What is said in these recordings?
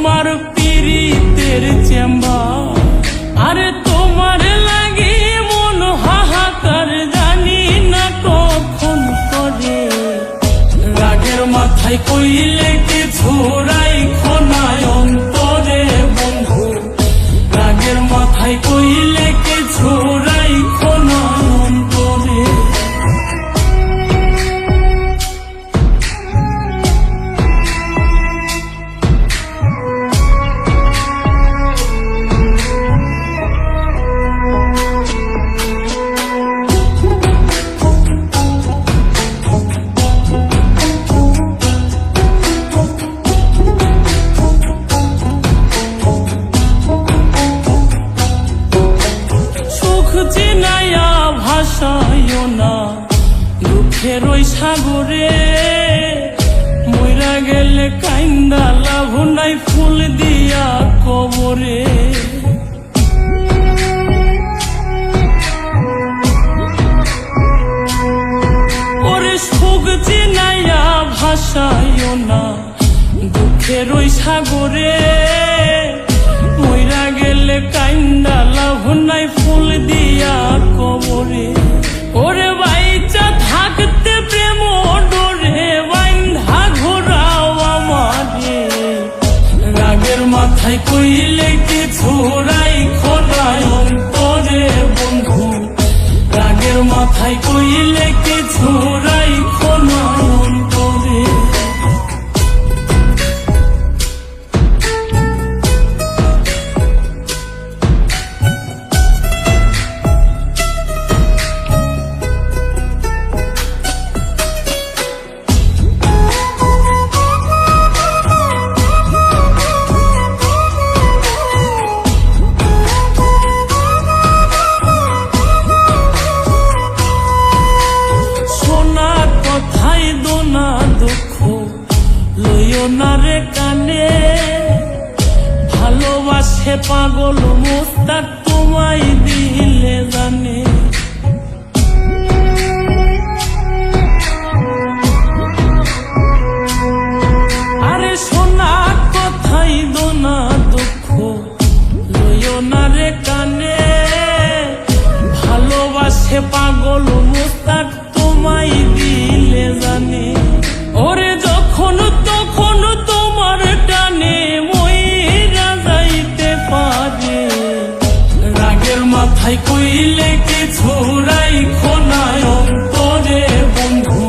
তোমার পীড়িতের চেম্বার। আরে তোমার লাগে মন হাহাকার, জানি না কখন করে। রাগের মাথায় কইলে কিছু রাইখো না অন্তরে বন্ধু, রাগের মাথায় কইলে কিছু রাইখো না অন্তরে। চিনাইয়া ভাসাইও না দুঃখের ওই সাগরে, মইরা গেলে কাইন্দা লাভ নাই ফুল দিয়া কবরে। ওরে সুখ চিনাইয়া ভাসাইও না দুঃখের ওই সাগরে, মইরা গেলে কাইন্দা লাভ নাই ফুল দিয়া কবরে। ওরে বাইচা থাকতে প্রেম ডোরে বাইন্ধা ঘোরাও আমারে, রাগের মাথায় কইলে কিছু রাইখো না অন্তরে বন্ধু, রাগের মাথায় কইলে কিছু রাইখো না অন্তরে। রে কানে ভালোবাসে পাগল মুস্তাক তোমায় দিলে জানে। আরে শোনা কথাই দোনা দুঃখ লইও না রে কানে, ভালোবাসে পাগল মুস্তাক তোমায় দিলে জানে। ওরে যখন তখন তোমার টানে মইরা যাইতে পারে, রাগের মাথায় কইলে কিছু রাইখো না অন্তরে বন্ধু,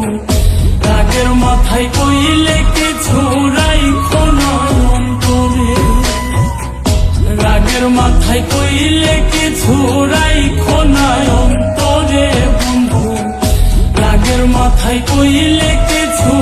রাগের মাথায় কইলে কিছু রাইখো না অন্তরে, রাগের মাথায় কইলে কিছু রাইখো না অন্তরে বন্ধু, রাগের মাথায় কইলে কিছু